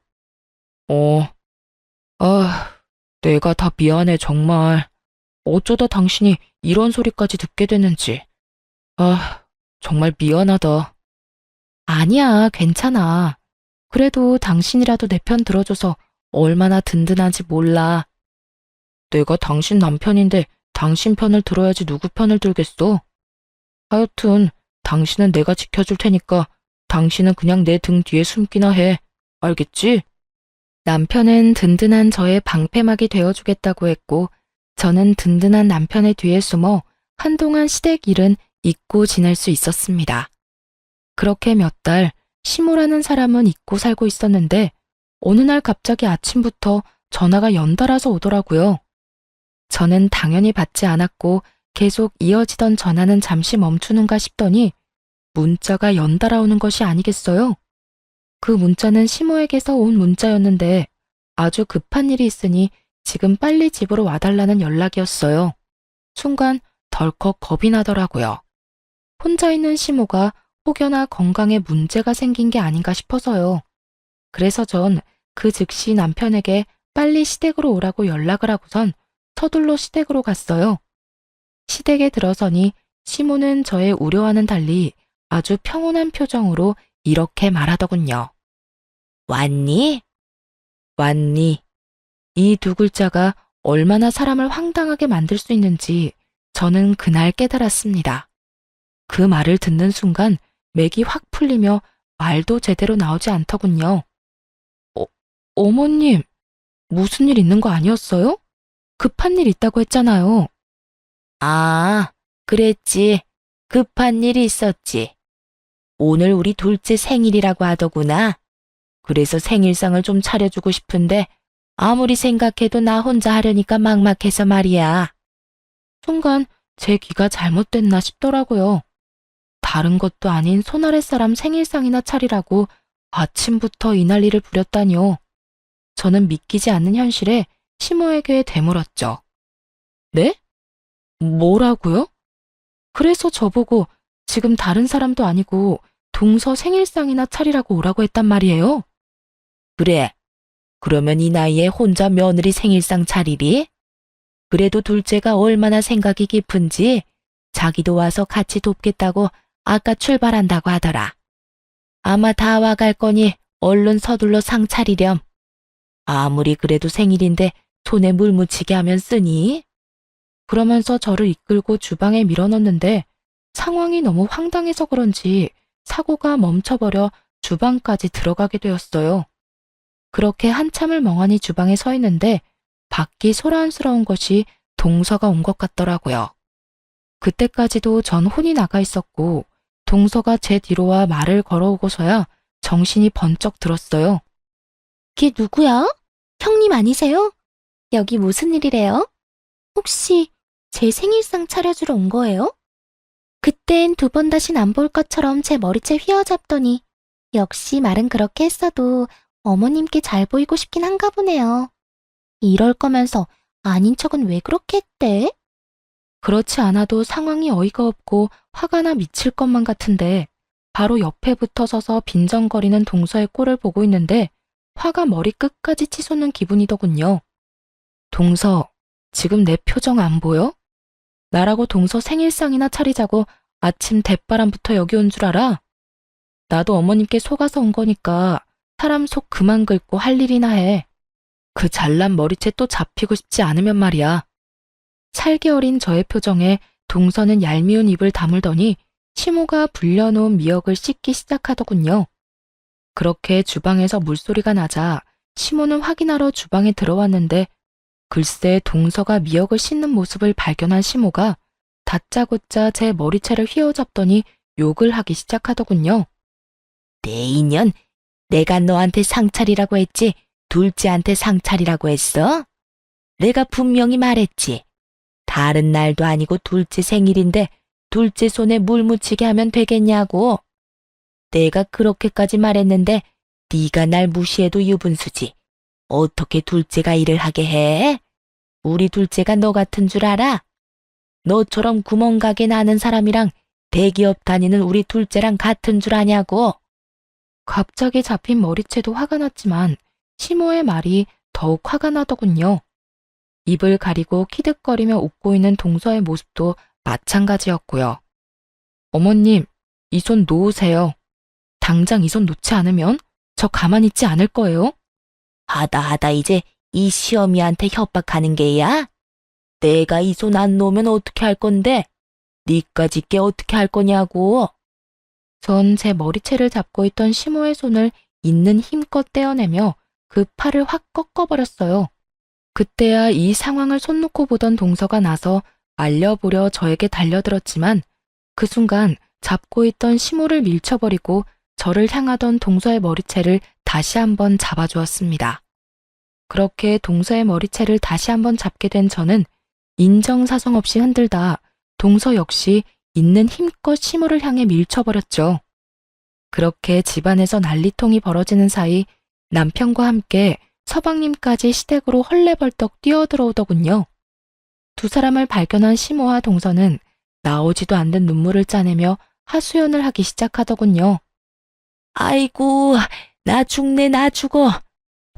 내가 다 미안해 정말. 어쩌다 당신이 이런 소리까지 듣게 됐는지. 정말 미안하다. 아니야, 괜찮아. 그래도 당신이라도 내 편 들어줘서 얼마나 든든한지 몰라. 내가 당신 남편인데 당신 편을 들어야지 누구 편을 들겠어? 하여튼 당신은 내가 지켜줄 테니까 당신은 그냥 내 등 뒤에 숨기나 해. 알겠지? 남편은 든든한 저의 방패막이 되어주겠다고 했고 저는 든든한 남편의 뒤에 숨어 한동안 시댁 일은 잊고 지낼 수 있었습니다. 그렇게 몇 달 시모라는 사람은 잊고 살고 있었는데 어느 날 갑자기 아침부터 전화가 연달아서 오더라고요. 저는 당연히 받지 않았고 계속 이어지던 전화는 잠시 멈추는가 싶더니 문자가 연달아 오는 것이 아니겠어요? 그 문자는 시모에게서 온 문자였는데 아주 급한 일이 있으니 지금 빨리 집으로 와달라는 연락이었어요. 순간 덜컥 겁이 나더라고요. 혼자 있는 시모가 혹여나 건강에 문제가 생긴 게 아닌가 싶어서요. 그래서 전 그 즉시 남편에게 빨리 시댁으로 오라고 연락을 하고선 서둘러 시댁으로 갔어요. 시댁에 들어서니 시모는 저의 우려와는 달리 아주 평온한 표정으로 이렇게 말하더군요. 왔니? 왔니? 이 두 글자가 얼마나 사람을 황당하게 만들 수 있는지 저는 그날 깨달았습니다. 그 말을 듣는 순간 맥이 확 풀리며 말도 제대로 나오지 않더군요. 어머님, 무슨 일 있는 거 아니었어요? 급한 일 있다고 했잖아요. 아, 그랬지. 급한 일이 있었지. 오늘 우리 둘째 생일이라고 하더구나. 그래서 생일상을 좀 차려주고 싶은데 아무리 생각해도 나 혼자 하려니까 막막해서 말이야. 순간 제 귀가 잘못됐나 싶더라고요. 다른 것도 아닌 손아랫사람 생일상이나 차리라고 아침부터 이 난리를 부렸다니요. 저는 믿기지 않는 현실에 시모에게 되물었죠. 네? 뭐라고요? 그래서 저보고 지금 다른 사람도 아니고 동서 생일상이나 차리라고 오라고 했단 말이에요. 그래. 그러면 이 나이에 혼자 며느리 생일상 차리리? 그래도 둘째가 얼마나 생각이 깊은지 자기도 와서 같이 돕겠다고 아까 출발한다고 하더라. 아마 다 와갈 거니 얼른 서둘러 상 차리렴. 아무리 그래도 생일인데 손에 물 묻히게 하면 쓰니? 그러면서 저를 이끌고 주방에 밀어넣는데 상황이 너무 황당해서 그런지 사고가 멈춰버려 주방까지 들어가게 되었어요. 그렇게 한참을 멍하니 주방에 서 있는데 밖이 소란스러운 것이 동서가 온 것 같더라고요. 그때까지도 전 혼이 나가 있었고 동서가 제 뒤로 와 말을 걸어오고서야 정신이 번쩍 들었어요. 걔 누구야? 형님 아니세요? 여기 무슨 일이래요? 혹시 제 생일상 차려주러 온 거예요? 그땐 두 번 다신 안 볼 것처럼 제 머리채 휘어잡더니 역시 말은 그렇게 했어도 어머님께 잘 보이고 싶긴 한가 보네요. 이럴 거면서 아닌 척은 왜 그렇게 했대? 그렇지 않아도 상황이 어이가 없고 화가 나 미칠 것만 같은데 바로 옆에 붙어 서서 빈정거리는 동서의 꼴을 보고 있는데 화가 머리 끝까지 치솟는 기분이더군요. 동서, 지금 내 표정 안 보여? 나라고 동서 생일상이나 차리자고 아침 대바람부터 여기 온 줄 알아? 나도 어머님께 속아서 온 거니까 사람 속 그만 긁고 할 일이나 해. 그 잘난 머리채 또 잡히고 싶지 않으면 말이야. 살기 어린 저의 표정에 동서는 얄미운 입을 다물더니 시모가 불려놓은 미역을 씻기 시작하더군요. 그렇게 주방에서 물소리가 나자 시모는 확인하러 주방에 들어왔는데 글쎄 동서가 미역을 씻는 모습을 발견한 시모가 다짜고짜 제 머리채를 휘어잡더니 욕을 하기 시작하더군요. 내 인연, 내가 너한테 상차리라고 했지 둘째한테 상차리라고 했어? 내가 분명히 말했지. 다른 날도 아니고 둘째 생일인데 둘째 손에 물 묻히게 하면 되겠냐고. 내가 그렇게까지 말했는데 네가 날 무시해도 유분수지. 어떻게 둘째가 일을 하게 해? 우리 둘째가 너 같은 줄 알아? 너처럼 구멍가게 나는 사람이랑 대기업 다니는 우리 둘째랑 같은 줄 아냐고. 갑자기 잡힌 머리채도 화가 났지만 시모의 말이 더욱 화가 나더군요. 입을 가리고 키득거리며 웃고 있는 동서의 모습도 마찬가지였고요. 어머님, 이 손 놓으세요. 당장 이 손 놓지 않으면 저 가만히 있지 않을 거예요. 하다 이제 이 시어미한테 협박하는 게야? 내가 이 손 안 놓으면 어떻게 할 건데? 니까짓 게 어떻게 할 거냐고. 전 제 머리채를 잡고 있던 시모의 손을 있는 힘껏 떼어내며 그 팔을 확 꺾어버렸어요. 그때야 이 상황을 손 놓고 보던 동서가 나서 알려보려 저에게 달려들었지만 그 순간 잡고 있던 시모를 밀쳐버리고 저를 향하던 동서의 머리채를 다시 한번 잡아주었습니다. 그렇게 동서의 머리채를 다시 한번 잡게 된 저는 인정사정 없이 흔들다 동서 역시 있는 힘껏 시모를 향해 밀쳐버렸죠. 그렇게 집안에서 난리통이 벌어지는 사이 남편과 함께 서방님까지 시댁으로 헐레벌떡 뛰어들어오더군요. 두 사람을 발견한 시모와 동서는 나오지도 않는 눈물을 짜내며 하소연을 하기 시작하더군요. 아이고, 나 죽네, 나 죽어.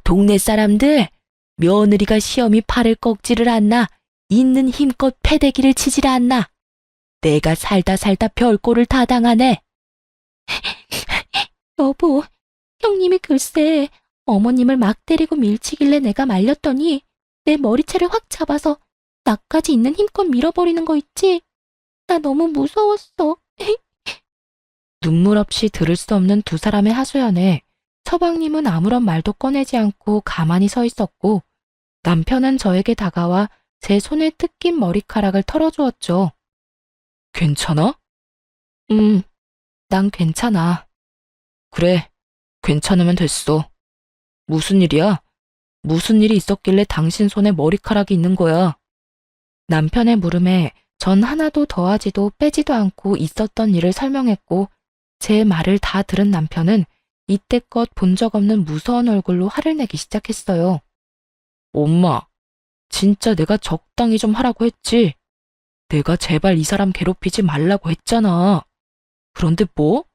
동네 사람들, 며느리가 시어미 팔을 꺾지를 않나 있는 힘껏 패대기를 치질 않나. 내가 살다 별꼴을 다 당하네. 여보, 형님이 글쎄 어머님을 막 때리고 밀치길래 내가 말렸더니 내 머리채를 확 잡아서 나까지 있는 힘껏 밀어버리는 거 있지? 나 너무 무서웠어. 눈물 없이 들을 수 없는 두 사람의 하소연에 서방님은 아무런 말도 꺼내지 않고 가만히 서 있었고 남편은 저에게 다가와 제 손에 뜯긴 머리카락을 털어주었죠. 괜찮아? 난 괜찮아. 그래, 괜찮으면 됐어. 무슨 일이야? 무슨 일이 있었길래 당신 손에 머리카락이 있는 거야? 남편의 물음에 전 하나도 더하지도 빼지도 않고 있었던 일을 설명했고 제 말을 다 들은 남편은 이때껏 본 적 없는 무서운 얼굴로 화를 내기 시작했어요. 엄마, 진짜 내가 적당히 좀 하라고 했지? 내가 제발 이 사람 괴롭히지 말라고 했잖아. 그런데 뭐?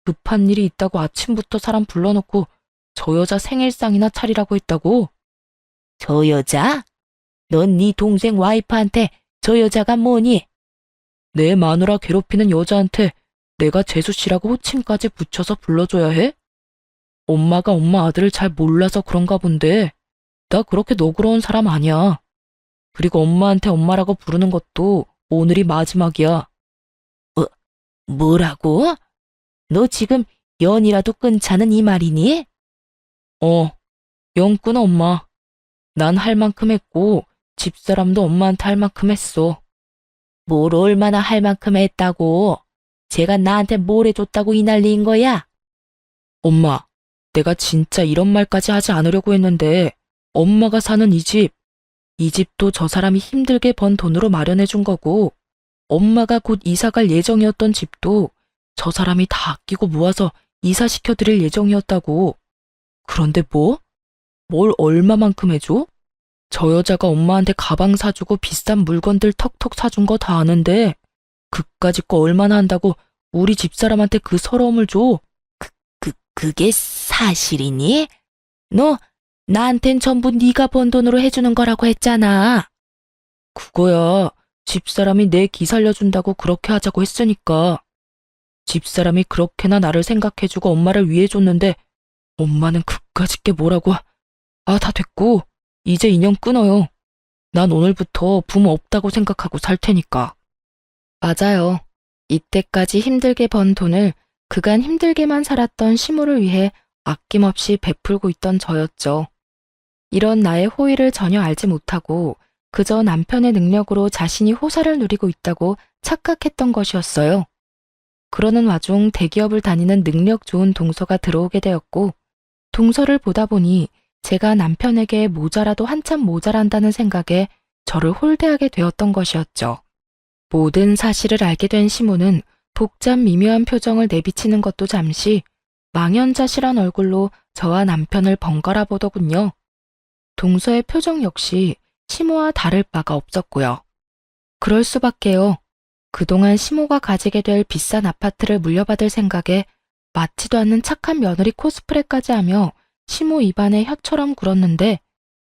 급한 일이 있다고 아침부터 사람 불러놓고 저 여자 생일상이나 차리라고 했다고? 저 여자? 넌 네 동생 와이프한테 저 여자가 뭐니? 내 마누라 괴롭히는 여자한테 내가 재수씨라고 호칭까지 붙여서 불러줘야 해? 엄마가 엄마 아들을 잘 몰라서 그런가 본데 나 그렇게 너그러운 사람 아니야. 그리고 엄마한테 엄마라고 부르는 것도 오늘이 마지막이야. 뭐라고? 너 지금 연이라도 끊자는 이 말이니? 연 끊어 엄마. 난 할 만큼 했고 집사람도 엄마한테 할 만큼 했어. 뭘 얼마나 할 만큼 했다고? 제가 나한테 뭘 해줬다고 이 난리인 거야? 엄마, 내가 진짜 이런 말까지 하지 않으려고 했는데 엄마가 사는 이 집도 저 사람이 힘들게 번 돈으로 마련해 준 거고 엄마가 곧 이사 갈 예정이었던 집도 저 사람이 다 아끼고 모아서 이사시켜 드릴 예정이었다고. 그런데 뭐? 뭘 얼마만큼 해줘? 저 여자가 엄마한테 가방 사주고 비싼 물건들 턱턱 사준 거 다 아는데 그까짓 거 얼마나 한다고 우리 집사람한테 그 서러움을 줘? 그게 사실이니? 너 나한텐 전부 네가 번 돈으로 해주는 거라고 했잖아. 그거야. 집사람이 내 기 살려준다고 그렇게 하자고 했으니까. 집사람이 그렇게나 나를 생각해주고 엄마를 위해줬는데 엄마는 그까짓 게 뭐라고. 다 됐고 이제 인연 끊어요. 난 오늘부터 부모 없다고 생각하고 살 테니까. 맞아요. 이때까지 힘들게 번 돈을 그간 힘들게만 살았던 시모를 위해 아낌없이 베풀고 있던 저였죠. 이런 나의 호의를 전혀 알지 못하고 그저 남편의 능력으로 자신이 호사를 누리고 있다고 착각했던 것이었어요. 그러는 와중 대기업을 다니는 능력 좋은 동서가 들어오게 되었고 동서를 보다 보니 제가 남편에게 모자라도 한참 모자란다는 생각에 저를 홀대하게 되었던 것이었죠. 모든 사실을 알게 된 시모는 복잡 미묘한 표정을 내비치는 것도 잠시 망연자실한 얼굴로 저와 남편을 번갈아 보더군요. 동서의 표정 역시 시모와 다를 바가 없었고요. 그럴 수밖에요. 그동안 시모가 가지게 될 비싼 아파트를 물려받을 생각에 맞지도 않는 착한 며느리 코스프레까지 하며 시모 입안에 혀처럼 굴었는데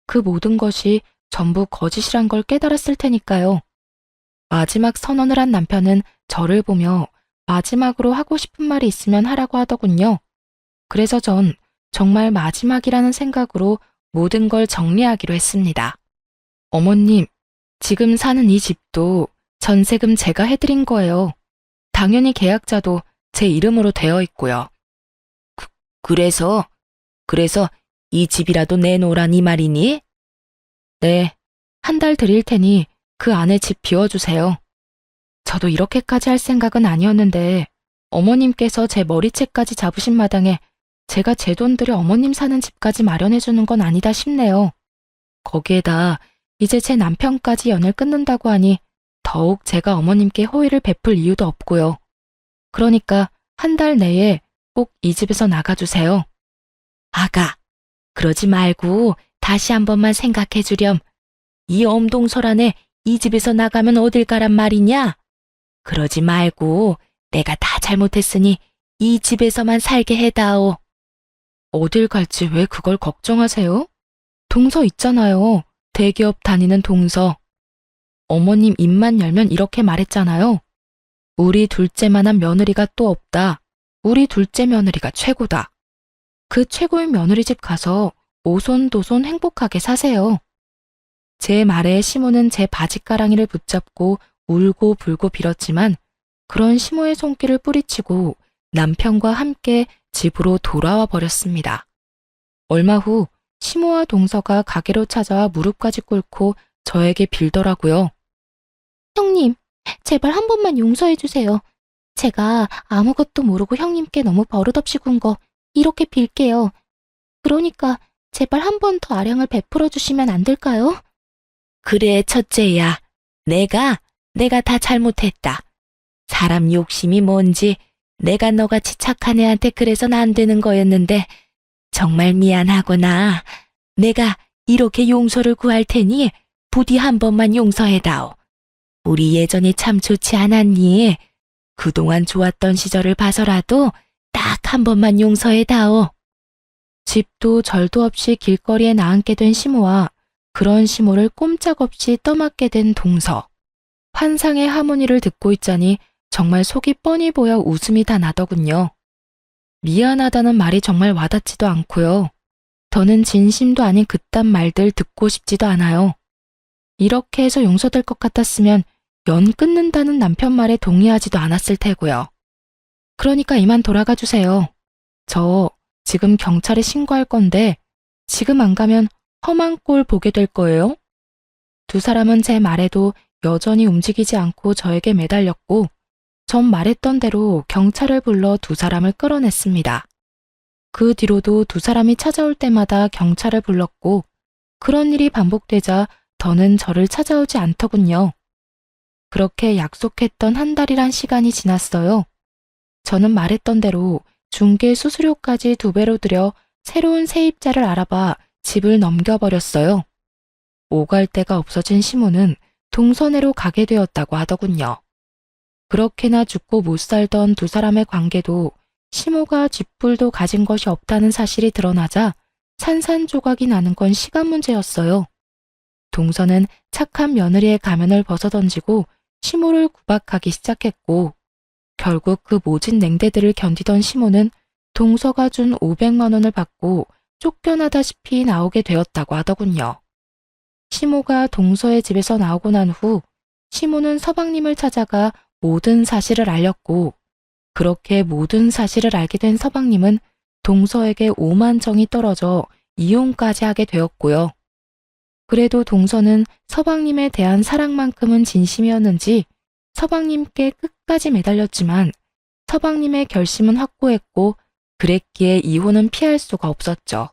그 모든 것이 전부 거짓이란 걸 깨달았을 테니까요. 마지막 선언을 한 남편은 저를 보며 마지막으로 하고 싶은 말이 있으면 하라고 하더군요. 그래서 전 정말 마지막이라는 생각으로 모든 걸 정리하기로 했습니다. 어머님, 지금 사는 이 집도 전세금 제가 해드린 거예요. 당연히 계약자도 제 이름으로 되어 있고요. 그래서 이 집이라도 내놓으란 이 말이니? 네, 한 달 드릴 테니 그 안에 집 비워주세요. 저도 이렇게까지 할 생각은 아니었는데 어머님께서 제 머리채까지 잡으신 마당에 제가 제 돈 들여 어머님 사는 집까지 마련해주는 건 아니다 싶네요. 거기에다 이제 제 남편까지 연을 끊는다고 하니 더욱 제가 어머님께 호의를 베풀 이유도 없고요. 그러니까 한 달 내에 꼭 이 집에서 나가주세요. 아가, 그러지 말고 다시 한 번만 생각해 주렴. 이 엄동설 안에 이 집에서 나가면 어딜 가란 말이냐? 그러지 말고 내가 다 잘못했으니 이 집에서만 살게 해다오. 어딜 갈지 왜 그걸 걱정하세요? 동서 있잖아요. 대기업 다니는 동서. 어머님 입만 열면 이렇게 말했잖아요. 우리 둘째만한 며느리가 또 없다. 우리 둘째 며느리가 최고다. 그 최고의 며느리 집 가서 오손도손 행복하게 사세요. 제 말에 시모는 제 바지가랑이를 붙잡고 울고 불고 빌었지만 그런 시모의 손길을 뿌리치고 남편과 함께 집으로 돌아와 버렸습니다. 얼마 후 시모와 동서가 가게로 찾아와 무릎까지 꿇고 저에게 빌더라고요. 형님, 제발 한 번만 용서해 주세요. 제가 아무것도 모르고 형님께 너무 버릇없이 군 거 이렇게 빌게요. 그러니까 제발 한 번 더 아량을 베풀어 주시면 안 될까요? 그래, 첫째야. 내가 다 잘못했다. 사람 욕심이 뭔지 내가 너같이 착한 애한테 그래선 안 되는 거였는데 정말 미안하구나. 내가 이렇게 용서를 구할 테니 부디 한 번만 용서해다오. 우리 예전이 참 좋지 않았니? 그동안 좋았던 시절을 봐서라도 딱 한 번만 용서해다오. 집도 절도 없이 길거리에 나앉게 된 시모와 그런 시모를 꼼짝없이 떠맡게 된 동서. 환상의 하모니를 듣고 있자니 정말 속이 뻔히 보여 웃음이 다 나더군요. 미안하다는 말이 정말 와닿지도 않고요. 더는 진심도 아닌 그딴 말들 듣고 싶지도 않아요. 이렇게 해서 용서될 것 같았으면 연 끊는다는 남편 말에 동의하지도 않았을 테고요. 그러니까 이만 돌아가 주세요. 저 지금 경찰에 신고할 건데 지금 안 가면 험한 꼴 보게 될 거예요. 두 사람은 제 말에도 여전히 움직이지 않고 저에게 매달렸고 전 말했던 대로 경찰을 불러 두 사람을 끌어냈습니다. 그 뒤로도 두 사람이 찾아올 때마다 경찰을 불렀고 그런 일이 반복되자 더는 저를 찾아오지 않더군요. 그렇게 약속했던 한 달이란 시간이 지났어요. 저는 말했던 대로 중개 수수료까지 2배로 들여 새로운 세입자를 알아봐 집을 넘겨버렸어요. 오갈 데가 없어진 시모는 동서내로 가게 되었다고 하더군요. 그렇게나 죽고 못 살던 두 사람의 관계도 시모가 쥐뿔도 가진 것이 없다는 사실이 드러나자 산산조각이 나는 건 시간 문제였어요. 동서는 착한 며느리의 가면을 벗어던지고 시모를 구박하기 시작했고 결국 그 모진 냉대들을 견디던 시모는 동서가 준 500만 원을 받고 쫓겨나다시피 나오게 되었다고 하더군요. 시모가 동서의 집에서 나오고 난 후 시모는 서방님을 찾아가 모든 사실을 알렸고 그렇게 모든 사실을 알게 된 서방님은 동서에게 오만정이 떨어져 이혼까지 하게 되었고요. 그래도 동서는 서방님에 대한 사랑만큼은 진심이었는지 서방님께 끝까지 매달렸지만 서방님의 결심은 확고했고 그랬기에 이혼은 피할 수가 없었죠.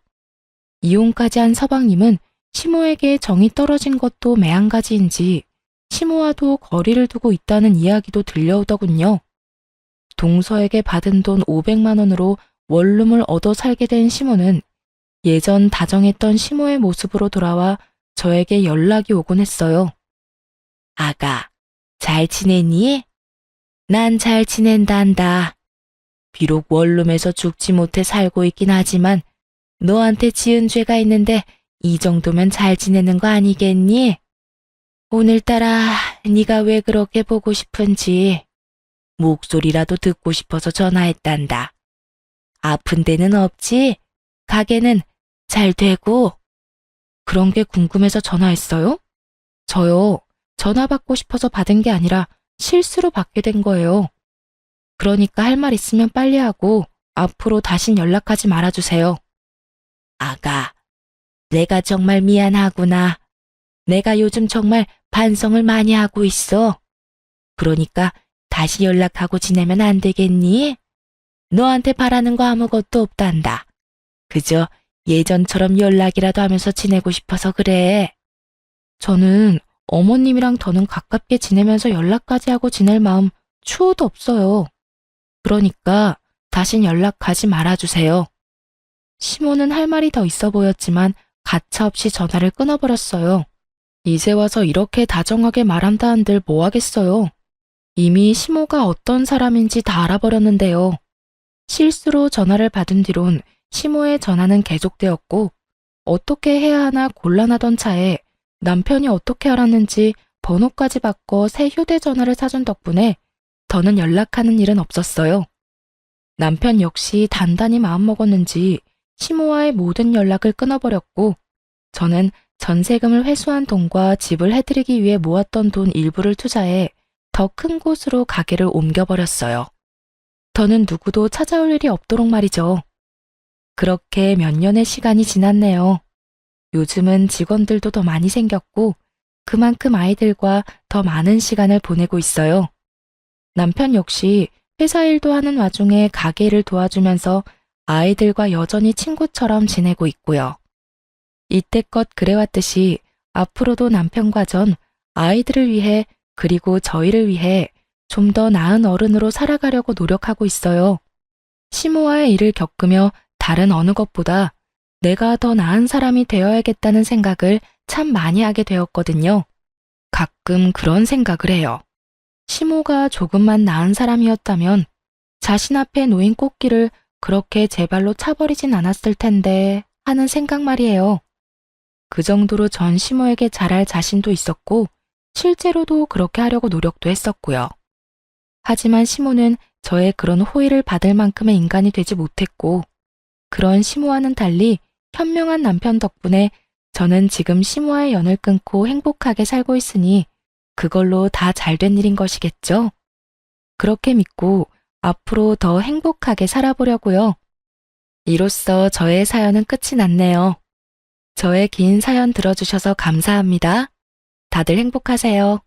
이혼까지 한 서방님은 시모에게 정이 떨어진 것도 매한가지인지 시모와도 거리를 두고 있다는 이야기도 들려오더군요. 동서에게 받은 돈 500만 원으로 원룸을 얻어 살게 된 시모는 예전 다정했던 시모의 모습으로 돌아와 저에게 연락이 오곤 했어요. 아가, 잘 지내니? 난 잘 지낸단다. 비록 원룸에서 죽지 못해 살고 있긴 하지만 너한테 지은 죄가 있는데 이 정도면 잘 지내는 거 아니겠니? 오늘따라 네가 왜 그렇게 보고 싶은지 목소리라도 듣고 싶어서 전화했단다. 아픈 데는 없지? 가게는 잘 되고? 그런 게 궁금해서 전화했어요? 저요, 전화 받고 싶어서 받은 게 아니라 실수로 받게 된 거예요. 그러니까 할 말 있으면 빨리 하고 앞으로 다신 연락하지 말아주세요. 아가, 내가 정말 미안하구나. 내가 요즘 정말 반성을 많이 하고 있어. 그러니까 다시 연락하고 지내면 안 되겠니? 너한테 바라는 거 아무것도 없단다. 그저 예전처럼 연락이라도 하면서 지내고 싶어서 그래. 저는 어머님이랑 더는 가깝게 지내면서 연락까지 하고 지낼 마음 추호도 없어요. 그러니까 다신 연락하지 말아주세요. 시모는 할 말이 더 있어 보였지만 가차없이 전화를 끊어버렸어요. 이제 와서 이렇게 다정하게 말한다 한들 뭐 하겠어요. 이미 시모가 어떤 사람인지 다 알아버렸는데요. 실수로 전화를 받은 뒤론 시모의 전화는 계속되었고 어떻게 해야 하나 곤란하던 차에 남편이 어떻게 알았는지 번호까지 바꿔 새 휴대전화를 사준 덕분에 더는 연락하는 일은 없었어요. 남편 역시 단단히 마음먹었는지 시모와의 모든 연락을 끊어버렸고 저는 전세금을 회수한 돈과 집을 해드리기 위해 모았던 돈 일부를 투자해 더 큰 곳으로 가게를 옮겨버렸어요. 더는 누구도 찾아올 일이 없도록 말이죠. 그렇게 몇 년의 시간이 지났네요. 요즘은 직원들도 더 많이 생겼고 그만큼 아이들과 더 많은 시간을 보내고 있어요. 남편 역시 회사 일도 하는 와중에 가게 일을 도와주면서 아이들과 여전히 친구처럼 지내고 있고요. 이때껏 그래왔듯이 앞으로도 남편과 전 아이들을 위해 그리고 저희를 위해 좀 더 나은 어른으로 살아가려고 노력하고 있어요. 시모와의 일을 겪으며 다른 어느 것보다 내가 더 나은 사람이 되어야겠다는 생각을 참 많이 하게 되었거든요. 가끔 그런 생각을 해요. 시모가 조금만 나은 사람이었다면 자신 앞에 놓인 꽃길을 그렇게 제 발로 차버리진 않았을 텐데 하는 생각 말이에요. 그 정도로 전 시모에게 잘할 자신도 있었고 실제로도 그렇게 하려고 노력도 했었고요. 하지만 시모는 저의 그런 호의를 받을 만큼의 인간이 되지 못했고 그런 시모와는 달리 현명한 남편 덕분에 저는 지금 시모와의 연을 끊고 행복하게 살고 있으니 그걸로 다 잘된 일인 것이겠죠? 그렇게 믿고 앞으로 더 행복하게 살아보려고요. 이로써 저의 사연은 끝이 났네요. 저의 긴 사연 들어주셔서 감사합니다. 다들 행복하세요.